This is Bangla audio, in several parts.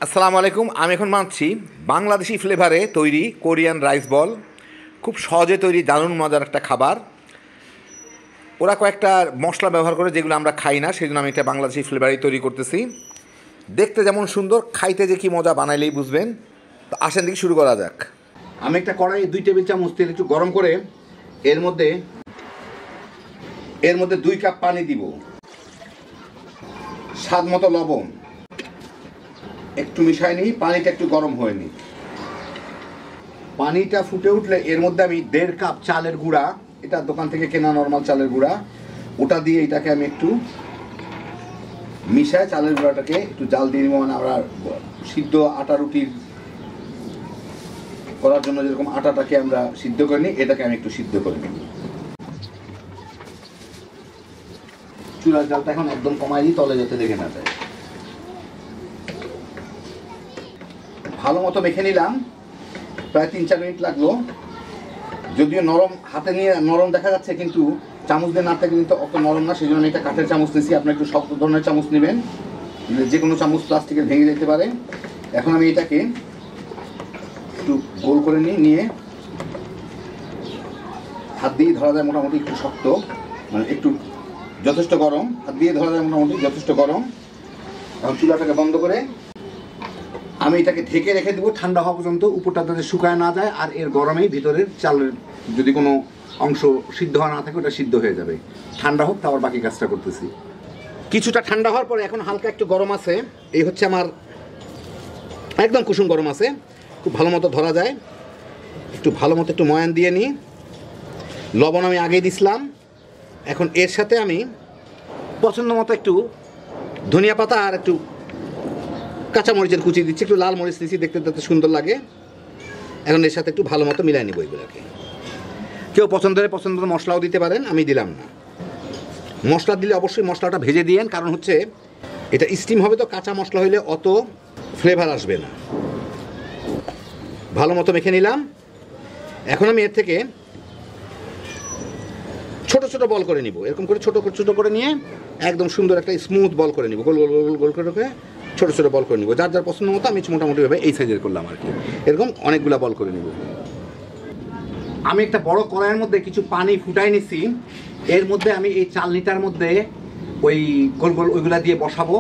আসসালামু আলাইকুম। আমি এখন মানছি বাংলাদেশি ফ্লেভারে তৈরি কোরিয়ান রাইস বল, খুব সহজে তৈরি দারুণ মজার একটা খাবার। ওরা কয়েকটা মশলা ব্যবহার করে যেগুলো আমরা খাই না, সেই জন্য আমি একটা বাংলাদেশি ফ্লেভারেই তৈরি করতেছি। দেখতে যেমন সুন্দর, খাইতে যে কি মজা বানাইলেই বুঝবেন। তো আসেন দিকে শুরু করা যাক। আমি একটা কড়াই 2 টেবিল চামচ তেল একটু গরম করে এর মধ্যে 2 কাপ পানি দিব, স্বাদ মতো লবণ, একটু মিশাই নিই, পানিটা একটু গরম হয়ে নিই। পানিটা ফুটে উঠলে এর মধ্যে আমি 1.5 কাপ চালের গুঁড়া, এটা দোকান থেকে কেনা নর্মাল চালের গুঁড়া, ওটা দিয়ে এটাকে আমি একটু মিশাই, চালের গুঁড়াটাকে একটু জাল দিয়ে নিব। মানে আমরা সিদ্ধ আটা রুটির করার জন্য যেরকম আটাটাকে আমরা সিদ্ধ করে নিই, এটাকে আমি একটু সিদ্ধ করে নিই। চুলার জালটা এখন একদম কমাই দিই, তলে যাতে লেগে না যায়। ভালো মতো মেখে নিলাম, প্রায় 3-4 মিনিট লাগলো। যদিও নরম, হাতে নিয়ে নরম দেখা যাচ্ছে, কিন্তু চামচ দিয়ে নাড়তে কিন্তু অত নরম না, সেই জন্য আমি একটা কাঠের চামচ নিয়েছি। আপনি একটু শক্ত ধরনের চামচ নেবেন, যে কোনো চামচ প্লাস্টিকের ভেঙে যেতে পারে। এখন আমি এটাকে একটু গোল করে নিয়ে হাত দিয়ে ধরা যায়, মোটামুটি একটু শক্ত, মানে একটু যথেষ্ট গরম, হাত দিয়ে ধরা যায় মোটামুটি যথেষ্ট গরম। এখন চুলাটাকে বন্ধ করে আমি এটাকে ঢেকে রেখে দেবো ঠান্ডা হওয়া পর্যন্ত, উপরটা যাতে শুকায় না যায়, আর এর গরমেই ভিতরের চালের যদি কোনো অংশ সিদ্ধ হওয়া না থাকে ওটা সিদ্ধ হয়ে যাবে। ঠান্ডা হোক, তারপর বাকি কাজটা করতেছি। কিছুটা ঠান্ডা হওয়ার পরে এখন হালকা একটু গরম আছে, এই হচ্ছে আমার একদম কুসুম গরম আছে, খুব ভালো মতো ধরা যায়। একটু ভালো মতো একটু ময়ান দিয়ে নিই, লবণ আমি আগেই দিছিলাম। এখন এর সাথে আমি পছন্দ মতো একটু ধনিয়া পাতা আর একটু কাঁচামরিচের কুচি দিচ্ছি, একটু লাল মরিচ দিচ্ছি, দেখতে যাতে সুন্দর লাগে। এখন এর সাথে একটু ভালো মতো মিলাই নিব এগুলোকে। কেউ পছন্দ মশলাও দিতে পারেন, আমি দিলাম না। মশলা দিলে অবশ্যই মশলাটা ভেজে দিয়েন, কারণ হচ্ছে এটা স্টিম হবে, তো কাঁচা মশলা হইলে অত ফ্লেভার আসবে না। ভালো মতো মেখে নিলাম। এখন আমি এর থেকে ছোট ছোট বল করে নিব, এরকম করে ছোট ছোট করে নিয়ে একদম সুন্দর একটা স্মুথ বল করে নিব, গোল গোল গোল গোল করে ছোট ছোট বল করে নিব। যার যার পছন্দ মতো আমি মোটামুটিভাবে এই সাইজের করলাম আর কি, এরকম অনেকগুলো বল করে নিব। আমি একটা বড় কড়াইয়ের মধ্যে কিছু পানি ফুটাই নিছি, এর মধ্যে আমি এই চালনিটার মধ্যে ওই গোল গোল ওইগুলা দিয়ে বসাবো।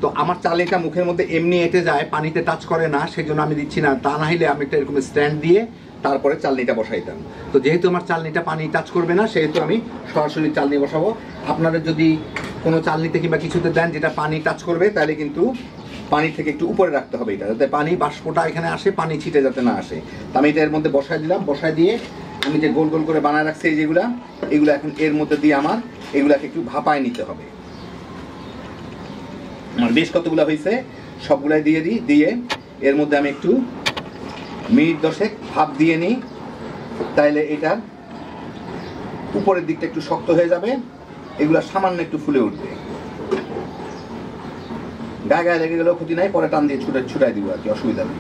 তো আমার চালনিটা মুখের মধ্যে এমনি এঁটে যায়, পানিতে টাচ করে না, সেই জন্য আমি দিচ্ছি না। তা না হলে আমি একটা এরকম স্ট্যান্ড দিয়ে তারপরে চালনিটা বসাইতাম। তো যেহেতু আমার চালনিটা পানি টাচ করবে না, সেহেতু আমি সরাসরি চালনি বসাবো। আপনাদের যদি কোনো চালনিতে কিংবা কিছুতে দেন যেটা পানি টাচ করবে, তাহলে কিন্তু পানি থেকে একটু উপরে রাখতে হবে এটা, যাতে পানি বাষ্পটা এখানে আসে, পানি ছিটে যাতে না আসে। তো আমি এটা এর মধ্যে বসাই দিলাম। বসাই দিয়ে আমি যে গোল গোল করে বানায় রাখছি যেগুলো, এগুলো এখন এর মধ্যে দিয়ে আমার এগুলাকে একটু ভাপায় নিতে হবে। আমার বেশ কতগুলো হয়েছে, সবগুলাই দিয়ে এর মধ্যে আমি একটু মিনিট 10 ভাপ দিয়ে নিই, তাইলে এটার উপরের দিকটা একটু শক্ত হয়ে যাবে, এগুলা সামান্য একটু ফুলে উঠবে। গায়ে গায়ে লেগে গেলেও ক্ষতি নাই, পরে টান দিয়ে ছুটাই দিব আর কি, অসুবিধা নেই।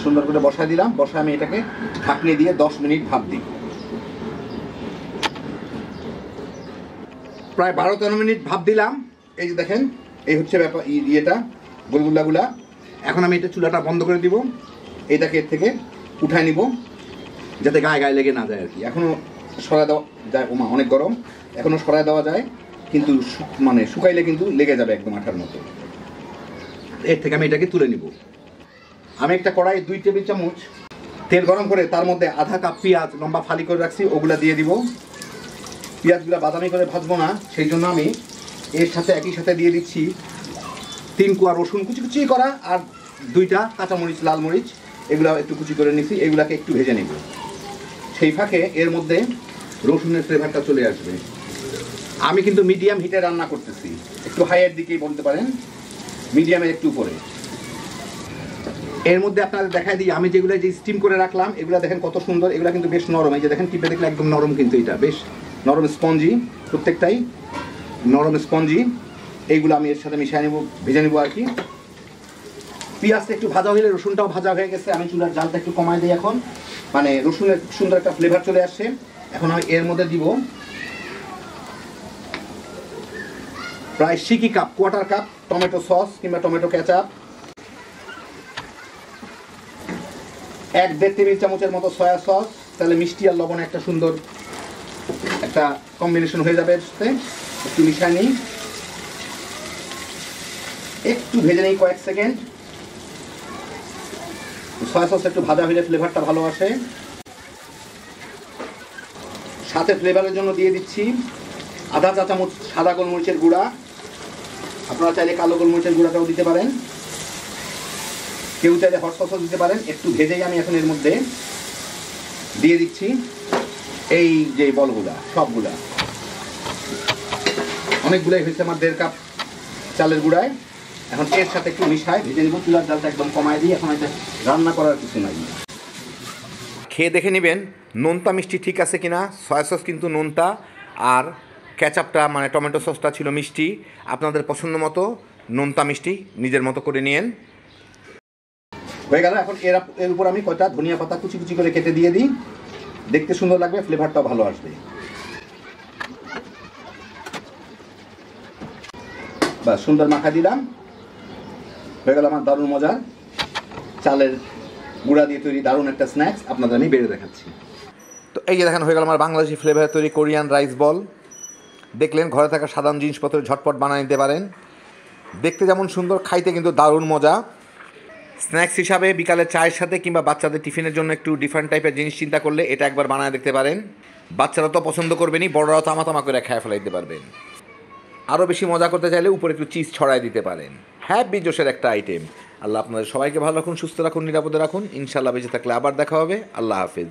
সুন্দর করে বসাই দিলাম। বসায় আমি এটাকে ঢাকনি দিয়ে 10 মিনিট ভাপ দিই। প্রায় 12-13 মিনিট ভাপ দিলাম। এই যে দেখেন, এই হচ্ছে ব্যাপার, ইয়েটা গোলগুলাগুলা। এখন আমি এটা চুলাটা বন্ধ করে দিব, এটাকে এর থেকে উঠায় নিব, যাতে গায়ে গায়ে লেগে না যায় আর কি। এখনও সরাই দেওয়া যায়, ওমা অনেক গরম, এখনও সরাই দেওয়া যায়, কিন্তু মানে শুকাইলে কিন্তু লেগে যাবে একদম আঠার মতো। এর থেকে আমি এটাকে তুলে নিব। আমি একটা কড়াই 2 টেবিল চামচ তেল গরম করে তার মধ্যে আধা কাপ পেঁয়াজ লম্বা ফালি করে রাখছি, ওগুলা দিয়ে দিব। পেঁয়াজগুলো বাদামি করে ভাজবো না, সেই জন্য আমি এর সাথে একই সাথে দিয়ে দিচ্ছি 3 কোয়া রসুন কুচি কুচি করা, আর 2টা কাঁচামরিচ, লাল মরিচ, এগুলো একটু কুচি করে নিচ্ছি। এগুলাকে একটু ভেজে নেব। সেই ফাঁকে এর মধ্যে রসুনের ফ্লেভারটা চলে আসবে। আমি কিন্তু মিডিয়াম হিটে রান্না করতেছি, একটু হাইয়ের দিকেই বলতে পারেন, মিডিয়ামের একটু উপরে। এর মধ্যে আপনাদের দেখাই দিই, আমি যেগুলো যে স্টিম করে রাখলাম, এগুলো দেখেন কত সুন্দর, এগুলো কিন্তু বেশ নরম। এই যে দেখেন, টিপে দেখলে একদম নরম, কিন্তু এটা বেশ নরম স্পঞ্জি, প্রত্যেকটাই নরম স্পঞ্জি। এইগুলো আমি এর সাথে মিশিয়ে নেব, ভেজে নেব আর কি। পেঁয়াজটা একটু ভাজা হলে, রসুনটাও ভাজা হয়ে গেছে, আমি চুলার জালটা একটু কমাই দিই এখন, মানে রসুনের সুন্দর একটা ফ্লেভার চলে আসছে। এখন আমি এর মধ্যে দিব প্রায় সিকি cup, quarter cup tomato sauce কিংবা টমেটো কেচাপ, 1-1.5 টেবিল চামচের মতো সয়া সস, তাহলে মিষ্টি আর লবণে একটা সুন্দর একটা কম্বিনেশন হয়ে যাবে। একটু মিশাই নিই, একটু ভেজে নিই কয়েক সেকেন্ড। সয়া সস একটু ভাজা হলে ফ্লেভারটা ভালো আসে। সাথে ফ্লেভারের জন্য দিয়ে দিচ্ছি আধা চা চামচ সাদা গোলমরিচের গুঁড়া, আপনারা চাইলে কালো গোলমরিচের গুঁড়াটাও দিতে পারেন, কেউ চাইলে হট সসও দিতে পারেন। একটু ভেজেই আমি এখন এর মধ্যে দিয়ে দিচ্ছি এই যে বলগুলা, সবগুলা অনেকগুলাই হয়েছে আমার 1.5 কাপ চালের গুঁড়ায়। এখন এর সাথে একটু মিশাই ভেজে নেব, চুলার জালটা একদম কমায় দিই। এখন এটা রান্না করার কিছু নাই, খেয়ে দেখে নেবেন নোনতা মিষ্টি ঠিক আছে কিনা। সয়া সস কিন্তু নোনতা, আর ক্যাচাপটা মানে টমেটো সসটা ছিল মিষ্টি। আপনাদের পছন্দ মতো নোনতা মিষ্টি নিজের মতো করে নিয়েন। হয়ে গেল। এখন এর উপর আমি কয়টা ধনিয়া পাতা কুচি কুচি করে কেটে দিয়ে দিই, দেখতে সুন্দর লাগবে, ফ্লেভারটাও ভালো আসবে। বাস সুন্দর মাখা দিলাম, হয়ে গেল আমার দারুণ মজার চালের গুঁড়া দিয়ে তৈরি দারুণ একটা স্ন্যাক্স। আপনাদের আমি বেড়ে দেখাচ্ছি। তো এই যে দেখেন হয়ে গেল আমার বাংলাদেশি ফ্লেভার তৈরি কোরিয়ান রাইস বল। দেখলেন ঘরে থাকা সাধারণ জিনিসপত্র ঝটপট বানিয়ে নিতে পারেন, দেখতে যেমন সুন্দর, খাইতে কিন্তু দারুণ মজা। স্ন্যাক্স হিসাবে বিকালে চায়ের সাথে কিংবা বাচ্চাদের টিফিনের জন্য একটু ডিফারেন্ট টাইপের জিনিস চিন্তা করলে এটা একবার বানায় দেখতে পারেন। বাচ্চারা তো পছন্দ করবেনই, বড়রাও তামা করে খেয়ে ফেলাইতে পারবেন। আরও বেশি মজা করতে চাইলে উপরে একটু চিজ ছড়াই দিতে পারেন। হ্যাপি জোশের একটা আইটেম। আল্লাহ আপনাদের সবাইকে ভালো রাখুন, সুস্থ রাখুন, নিরাপদে রাখুন। ইনশাআল্লাহ বেঁচে থাকলে আবার দেখা হবে। আল্লাহ হাফিজ।